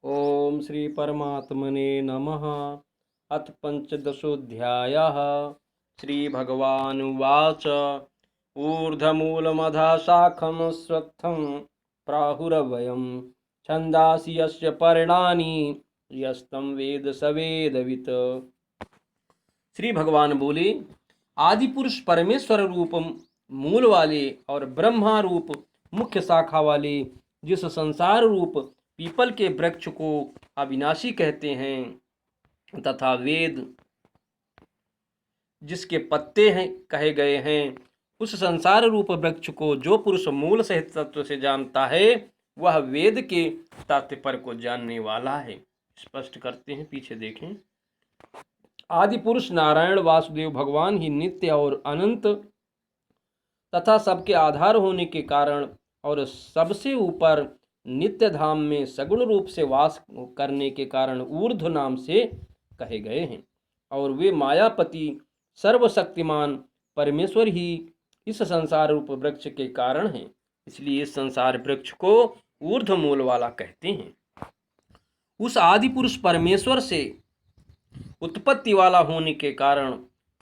ओम श्री परमात्मने नमः। अथ पंचदशोऽध्यायः। श्रीभगवानुवाच ऊर्ध्वमूलमधः शाखं स्वत्थं प्राहुरव्ययं छन्दांसि यस्य पर्णानि यस्तं वेद स वेदवित्। श्री भगवान बोले, आदि पुरुष परमेश्वर रूप मूल वाले और ब्रह्मा रूप मुख्य शाखा वाले जिस संसार रूप पीपल के वृक्ष को अविनाशी कहते हैं तथा वेद जिसके पत्ते हैं कहे गए हैं, उस संसार रूप वृक्ष को जो पुरुष मूल सहित तत्व से जानता है वह वेद के तात्पर्य को जानने वाला है। स्पष्ट करते हैं, पीछे देखें। आदि पुरुष नारायण वासुदेव भगवान ही नित्य और अनंत तथा सबके आधार होने के कारण और सबसे ऊपर नित्य धाम में सगुण रूप से वास करने के कारण ऊर्ध्व नाम से कहे गए हैं। और वे मायापति सर्वशक्तिमान परमेश्वर ही इस संसार रूप वृक्ष के कारण हैं, इसलिए इस संसार वृक्ष को ऊर्ध्व मूल वाला कहते हैं। उस आदि पुरुष परमेश्वर से उत्पत्ति वाला होने के कारण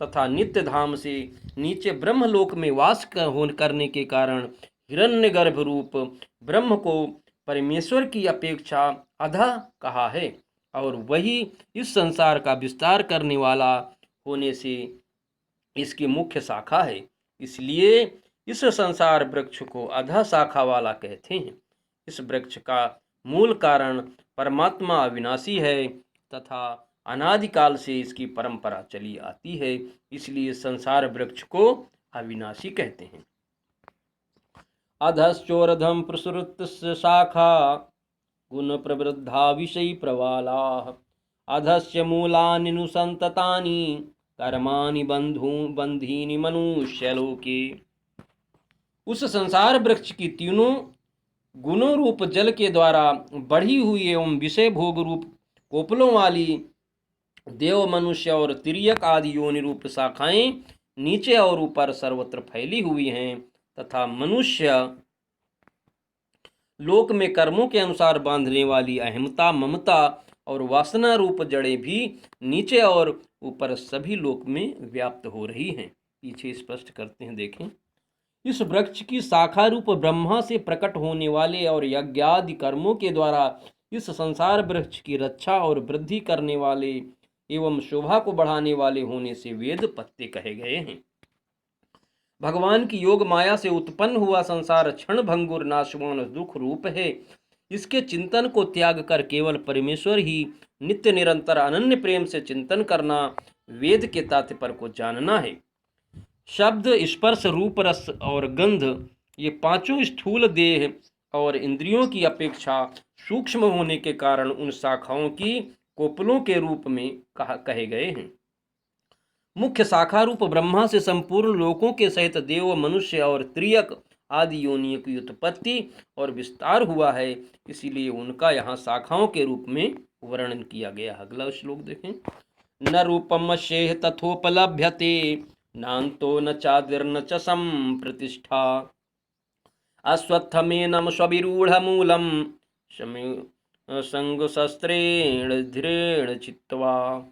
तथा नित्य धाम से नीचे ब्रह्मलोक में वास करने के कारण हिरण्यगर्भ रूप ब्रह्म को परमेश्वर की अपेक्षा अधः कहा है, और वही इस संसार का विस्तार करने वाला होने से इसकी मुख्य शाखा है। इसलिए इस संसार वृक्ष को अधः शाखा वाला कहते हैं। इस वृक्ष का मूल कारण परमात्मा अविनाशी है तथा अनादिकाल से इसकी परंपरा चली आती है, इसलिए संसार वृक्ष को अविनाशी कहते हैं। अधश्चोर्ध्वं प्रसृतस्य शाखा गुण प्रवृद्धा विषयी प्रवाला अधस्य मूलानि नुसंततानि कर्माणि बंधीनि मनुष्यलोके। उस संसार वृक्ष की तीनों गुणों रूप जल के द्वारा बढ़ी हुई एवं विषय भोग रूप कोपलों वाली देव मनुष्य और तिर्यक आदि योनि रूप शाखाएं नीचे और ऊपर सर्वत्र फैली हुई हैं तथा मनुष्य लोक में कर्मों के अनुसार बांधने वाली अहमता ममता और वासना रूप जड़ें भी नीचे और ऊपर सभी लोक में व्याप्त हो रही हैं। पीछे स्पष्ट करते हैं, देखें। इस वृक्ष की शाखा रूप ब्रह्मा से प्रकट होने वाले और यज्ञादि कर्मों के द्वारा इस संसार वृक्ष की रक्षा और वृद्धि करने वाले एवं शोभा को बढ़ाने वाले होने से वेद पत्ते कहे गए हैं। भगवान की योग माया से उत्पन्न हुआ संसार क्षण भंगुर नाशवान दुख रूप है। इसके चिंतन को त्याग कर केवल परमेश्वर ही नित्य निरंतर अनन्य प्रेम से चिंतन करना वेद के तात्पर्य को जानना है। शब्द, स्पर्श, रूप, रस और गंध ये पांचों स्थूल देह और इंद्रियों की अपेक्षा सूक्ष्म होने के कारण उन शाखाओं की कोपलों के रूप में कहे गए हैं। मुख्य शाखा रूप ब्रह्मा से संपूर्ण लोकों के सहित देव, मनुष्य और त्रियक आदि योनियों की उत्पत्ति और विस्तार हुआ है, इसीलिए उनका यहाँ शाखाओं के रूप में वर्णन किया गया। अगला श्लोक देखें। न रूपम शेह तथोपलभ्यते नान्तो न चादिर्न च संप्रतिष्ठा अश्वत्थमेनं स्वविरूढ़मूलं संगशस्त्रेण धीरेण चित्वा।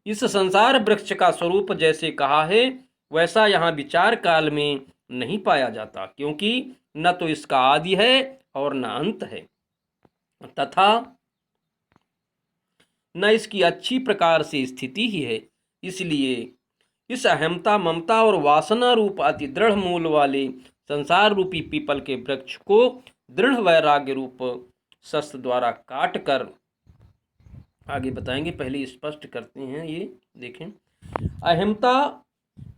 इस संसार वृक्ष का स्वरूप जैसे कहा है वैसा यहाँ विचार काल में नहीं पाया जाता, क्योंकि न तो इसका आदि है और न अंत है तथा न इसकी अच्छी प्रकार से स्थिति ही है। इसलिए इस अहमता, ममता और वासना रूप अति दृढ़ मूल वाले संसार रूपी पीपल के वृक्ष को दृढ़ वैराग्य रूप शस्त्र द्वारा काट कर, आगे बताएंगे, पहले स्पष्ट करते हैं। ये देखें, अहमता,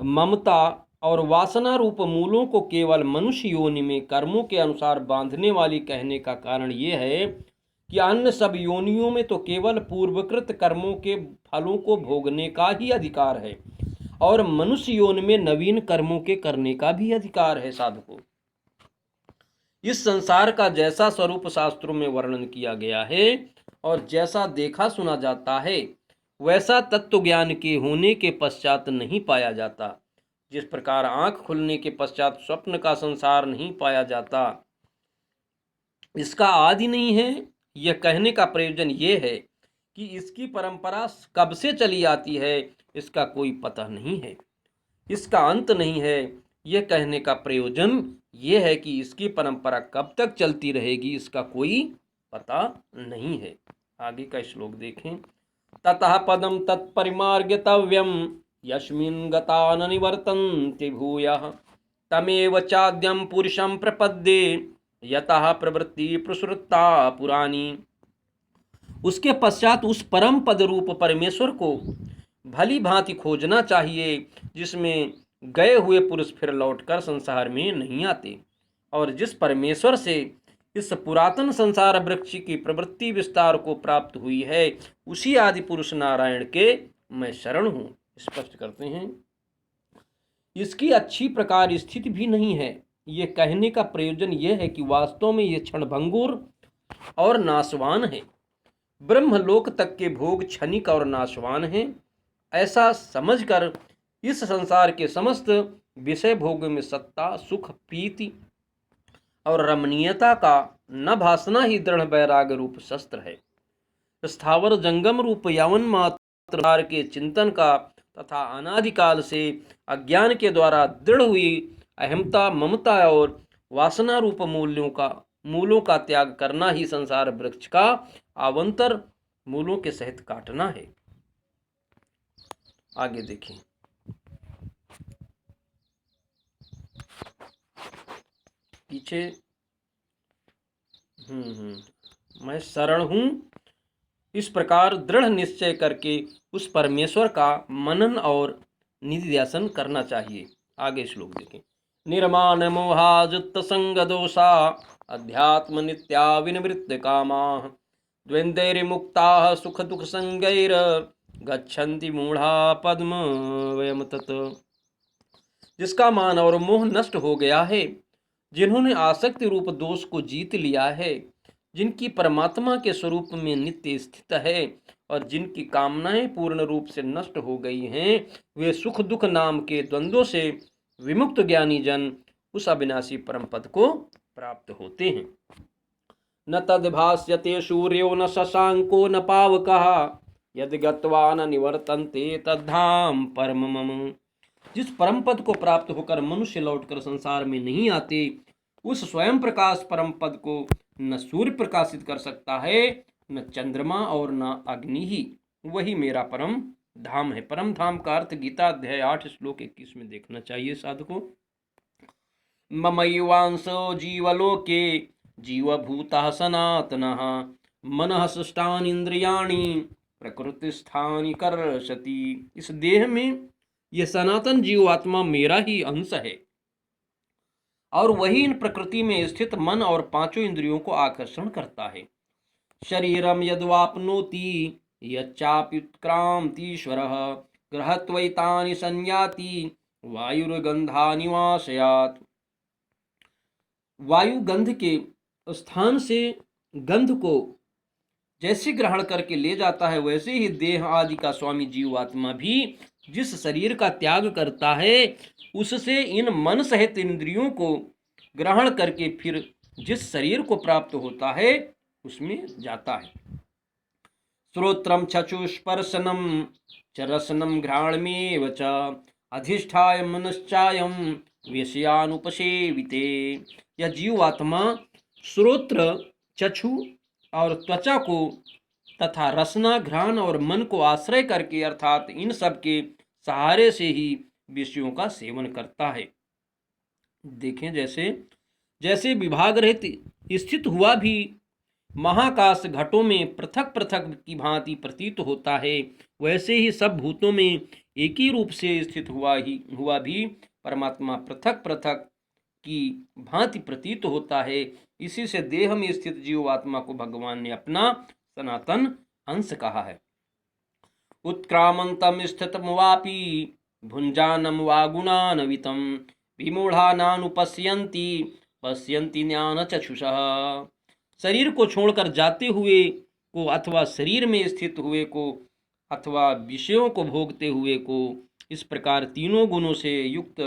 ममता और वासना रूप मूलों को केवल मनुष्य योनि में कर्मों के अनुसार बांधने वाली कहने का कारण ये है कि अन्य सब योनियों में तो केवल पूर्वकृत कर्मों के फलों को भोगने का ही अधिकार है और मनुष्य योनि में नवीन कर्मों के करने का भी अधिकार है। साधकों, इस संसार का जैसा स्वरूप शास्त्रों में वर्णन किया गया है और जैसा देखा सुना जाता है वैसा तत्व ज्ञान के होने के पश्चात नहीं पाया जाता। जिस प्रकार आंख खुलने के पश्चात स्वप्न का संसार नहीं पाया जाता, इसका आदि नहीं है यह कहने का प्रयोजन ये है कि इसकी परंपरा कब से चली आती है इसका कोई पता नहीं है, इसका अंत नहीं है। यह कहने का प्रयोजन ये है कि इसकी परंपरा कब तक चलती रहेगी इसका कोई पता नहीं है। आगे का श्लोक देखें। ततः पदम तत्परिमार्गितव्यम यस्मिन् गता न निवर्तन्ते भूयः तमेव चाद्यं पुरुषं प्रपद्ये यतः प्रवृत्ति प्रसृता पुरानी। उसके पश्चात उस परम पद रूप परमेश्वर को भली भांति खोजना चाहिए जिसमें गए हुए पुरुष फिर लौटकर संसार में नहीं आते, और जिस परमेश्वर से इस पुरातन संसार वृक्ष की प्रवृत्ति विस्तार को प्राप्त हुई है उसी आदि पुरुष नारायण के मैं शरण हूँ। स्पष्ट करते हैं। इसकी अच्छी प्रकार स्थिति भी नहीं है। ये कहने का प्रयोजन यह है कि वास्तव में ये क्षणभंगुर और नाशवान है। ब्रह्मलोक तक के भोग क्षणिक और नाशवान हैं। ऐसा समझकर इस संसार के समस्त विषय भोग में सत्ता, सुख, प्रीति और रमणीयता का न भासना ही दृढ़ वैराग्य रूप शस्त्र है। स्थावर जंगम रूप यवन मात्र के चिंतन का तथा अनादिकाल से अज्ञान के द्वारा दृढ़ हुई अहमता, ममता और वासना रूप मूलों का त्याग करना ही संसार वृक्ष का आवंतर मूलों के सहित काटना है। आगे देखें। पीछे मैं शरण हूं, इस प्रकार दृढ़ निश्चय करके उस परमेश्वर का मनन और निधिध्यासन करना चाहिए। आगे श्लोक देखें। निर्माण मोहाजुत संग दोषा अध्यात्म नित्या विनिवृत्त कामा द्वंद्वैर्मुक्ता सुख दुख संगैर गच्छन्ति मूढ़ा पद्म वयम तत्। जिसका मान और मोह नष्ट हो गया है, जिन्होंने आसक्ति रूप दोष को जीत लिया है, जिनकी परमात्मा के स्वरूप में नित्य स्थित है और जिनकी कामनाएं पूर्ण रूप से नष्ट हो गई हैं, वे सुख दुख नाम के द्वंद्वों से विमुक्त ज्ञानी जन उस अविनाशी परम पद को प्राप्त होते हैं। न तद्भास्यते सूर्यो न शशांको न पावकः यदि गत्वा न निवर्तन्ते तद्धाम परम मम। जिस परम पद को प्राप्त होकर मनुष्य लौटकर संसार में नहीं आते, उस स्वयं प्रकाश परम पद को न सूर्य प्रकाशित कर सकता है, न चंद्रमा और न अग्नि ही। वही मेरा परम धाम है। परम धाम का अर्थ गीता अध्याय 8 श्लोक 21 में देखना चाहिए साधकों। ममैवांसो जीवलोके जीवभूतः सनातनः मनः सृष्टानि इंद्रियाणि प्रकृतिस्थानि कर्षति। इस देह में यह सनातन जीवात्मा मेरा ही अंश है और वही इन प्रकृति में स्थित मन और पांचों इंद्रियों को आकर्षण करता है। शरीरम यद्वाप्नोति यच्चाप्युत्क्रांतीश्वरः गृहत्वैतानि संयाति वायुर्गंधानि वाशयात्। वायु गंध के स्थान से गंध को जैसे ग्रहण करके ले जाता है, वैसे ही देह आदि का स्वामी जीवात्मा भी जिस शरीर का त्याग करता है उससे इन मन सहित इंद्रियों को ग्रहण करके फिर जिस शरीर को प्राप्त होता है उसमें जाता है। श्रोत्रम चक्षुस्पर्शनम च रसनम घ्राणमेव च अधिष्ठाय मनश्चायम विषयानुपसेविते। यह जीवात्मा श्रोत्र, चक्षु और त्वचा को तथा रसना, घ्राण और मन को आश्रय करके अर्थात इन सब के सहारे से ही विषयों का सेवन करता है। देखें, जैसे जैसे विभाग रहित स्थित हुआ भी महाकाश घटों में पृथक पृथक की भांति प्रतीत होता है, वैसे ही सब भूतों में एक ही रूप से स्थित हुआ भी परमात्मा पृथक पृथक की भांति प्रतीत होता है। इसी से देह में स्थित जीवात्मा को भगवान ने अपना सनातन अंश कहा है। उत्क्रामंतम स्थितम वापि भुंजानम वा गुणान्वितम विमूढ़ानानुपश्यन्ति पश्यन्ति ज्ञान चक्षुषः। शरीर को छोड़कर जाते हुए को अथवा शरीर में स्थित हुए को अथवा विषयों को भोगते हुए को, इस प्रकार तीनों गुणों से युक्त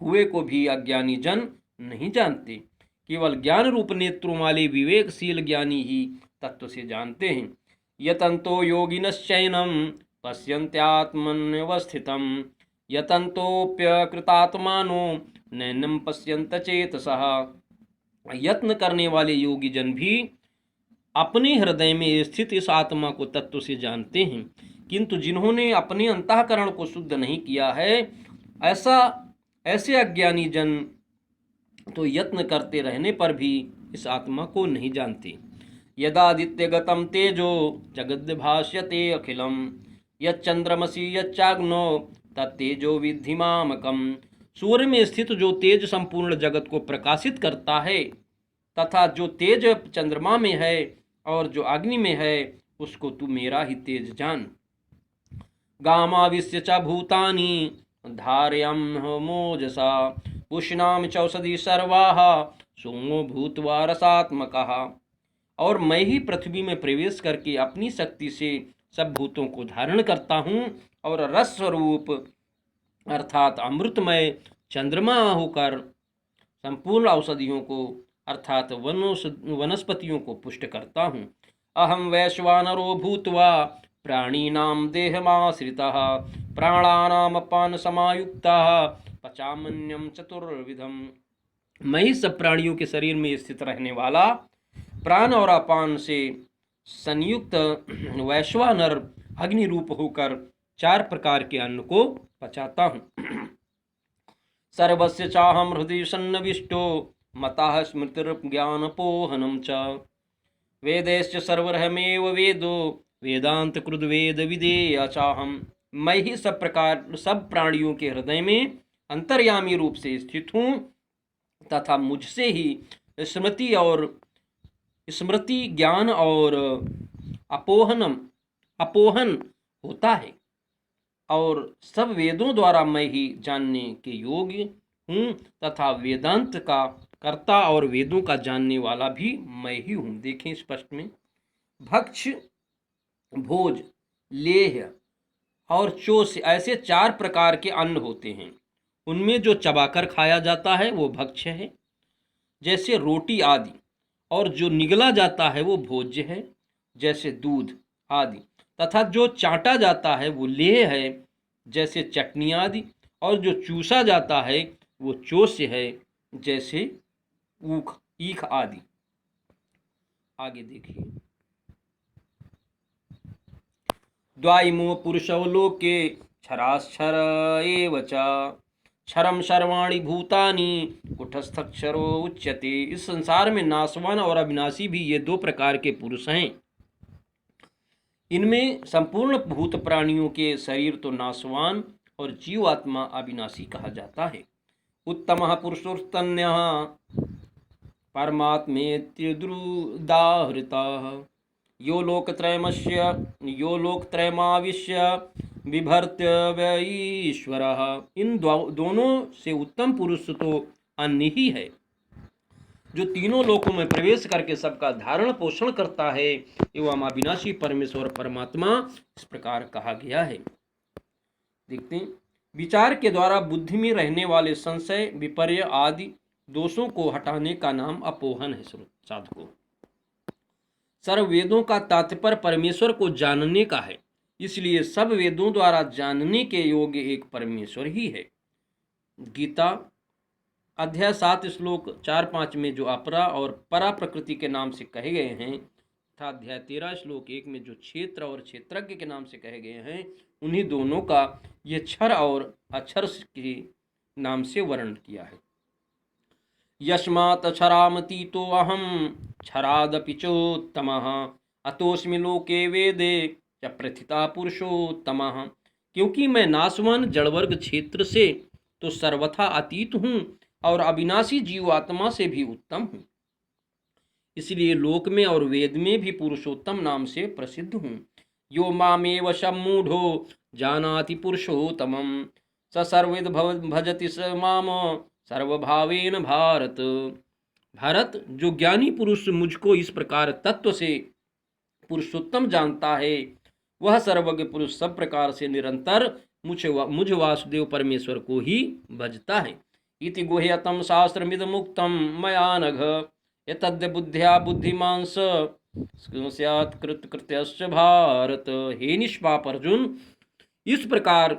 हुए को भी अज्ञानी जन नहीं जानते। केवल ज्ञान रूप नेत्रों वाले विवेकशील ज्ञानी ही तत्व से जानते हैं। यतन्तो योगिनश्चैनं पश्यन्त्यात्मन्यवस्थितं यतन्तोऽप्यकृतात्मानो नैनं पश्यन्त चेतसः। यत्न करने वाले योगी जन भी अपने हृदय में स्थित इस आत्मा को तत्व से जानते हैं, किंतु जिन्होंने अपने अंतःकरण को शुद्ध नहीं किया है, ऐसे अज्ञानी जन तो यत्न करते रहने पर भी इस आत्मा को नहीं जानते। यदादित्यगतं तेजो जगद्भाष्यते अखिलम यच्चंद्रमसि यच्चाग्नो तत्तेजो विद्धि मामकम। सूर्य में स्थित जो तेज संपूर्ण जगत को प्रकाशित करता है तथा जो तेज चंद्रमा में है और जो अग्नि में है, उसको तू मेरा ही तेज जान। गामाविश्य च भूतानि धारयम्होमोजसा पुष्णामि चौषधि सर्वाः सोमो भूत्वा रसात्मकः। और मैं ही पृथ्वी में प्रवेश करके अपनी शक्ति से सब भूतों को धारण करता हूँ और रस स्वरूप अर्थात अमृतमय चंद्रमा होकर संपूर्ण औषधियों को अर्थात वनस्पतियों को पुष्ट करता हूँ। अहम वैश्वानरो भूत्वा प्राणीनां देहमाश्रितः प्राणानाम अपान समायुक्तः पचामन्यम चतुर्विधम। मैं ही सब प्राणियों के शरीर में स्थित रहने वाला, प्राण और अपान से संयुक्त वैश्वानर अग्नि रूप होकर 4 प्रकार के अन्न को पचाता हूँ। सर्वस्य चाहम हृदय सन्निविष्टो मतः स्मृतिर्ज्ञानपोहनं च वेदैश्च सर्वरहमेव वेदो वेदांत कृद वेद विदेय चाहम। मैं ही सब प्राणियों के हृदय में अंतर्यामी रूप से स्थित हूँ तथा मुझसे ही स्मृति ज्ञान और अपोहन होता है और सब वेदों द्वारा मैं ही जानने के योग्य हूँ तथा वेदांत का कर्ता और वेदों का जानने वाला भी मैं ही हूँ। देखें स्पष्ट में, भक्ष, भोज, लेह और चोष ऐसे 4 प्रकार के अन्न होते हैं। उनमें जो चबाकर खाया जाता है वो भक्ष्य है, जैसे रोटी आदि, और जो निगला जाता है वो भोज्य है, जैसे दूध आदि, तथा जो चाटा जाता है वो लेह है, जैसे चटनी आदि, और जो चूसा जाता है वो चोष्य है, जैसे ईख आदि। आगे देखिए, द्वाइमो पुरुषो लोके क्षराक्षर एव च क्षरम सर्वाणि भूतानि कुटस्थक्षरो उच्यते। इस संसार में नाशवान और अविनाशी भी ये 2 प्रकार के पुरुष हैं। इनमें संपूर्ण भूत प्राणियों के शरीर तो नाशवान और जीवात्मा अविनाशी कहा जाता है। उत्तमः पुरुषोत्तन्यः परमात्मेत्युदाहृतः यो लोकत्रयमाविश्य बिभर्त्य ईश्वरः। इन दोनों से उत्तम पुरुष तो अन्य ही है, जो तीनों लोकों में प्रवेश करके सबका धारण पोषण करता है, एवं अविनाशी परमेश्वर परमात्मा इस प्रकार कहा गया है। देखते हैं, विचार के द्वारा बुद्धि में रहने वाले संशय, विपर्य आदि दोषों को हटाने का नाम अपोहन है। साधकों, सर्व वेदों का तात्पर्य परमेश्वर को जानने का है, इसलिए सब वेदों द्वारा जानने के योग्य एक परमेश्वर ही है। गीता अध्याय 7 श्लोक 4-5 में जो अपरा और परा प्रकृति के नाम से कहे गए हैं तथा अध्याय 13 श्लोक 1 में जो क्षेत्र और क्षेत्रज्ञ के नाम से कहे गए हैं, उन्हीं दोनों का ये क्षर और अक्षर के नाम से वर्णन किया है। यस्मात् क्षरामतीतो अहम क्षरादपि चोत्तमः अतोऽस्मि लोके वेदे च प्रथिता पुरुषोत्तमः। क्योंकि मैं नाशवान जड़वर्ग क्षेत्र से तो सर्वथा अतीत हूँ और अविनाशी जीवात्मा से भी उत्तम हूँ, इसलिए लोक में और वेद में भी पुरुषोत्तम नाम से प्रसिद्ध हूँ। यो मामेव सम्मूढ़ो जानाति पुरुषोत्तमं स सर्वविद भजति स माम सर्वभावेन भारत। भारत, जो ज्ञानी पुरुष मुझको इस प्रकार तत्व से पुरुषोत्तम जानता है, वह सर्वज्ञ पुरुष सब प्रकार से निरंतर मुझ वासुदेव परमेश्वर को ही भजता है। इति गुह्यतं शास्त्रमिदमुक्तं मया नघ एतद्य बुद्ध्या बुद्धिमान् स्यात् कृतकृत्यश्च भारत। हे निष्पाप अर्जुन, इस प्रकार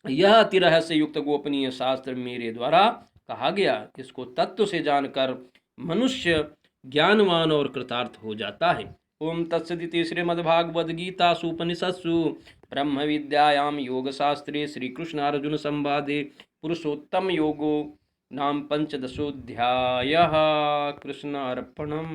यह अति रहस्य युक्त गोपनीय शास्त्र मेरे द्वारा कहा गया। इसको तत्व से जानकर मनुष्य ज्ञानवान और कृतार्थ हो जाता है। ओम तत्सदिति श्रीमद्भागवद गीतासु उपनिषत्सु ब्रह्म विद्यायां योग शास्त्रे श्री कृष्ण अर्जुन संवादे पुरुषोत्तम योगो नाम पंचदशोऽध्यायः। कृष्णार्पणम्।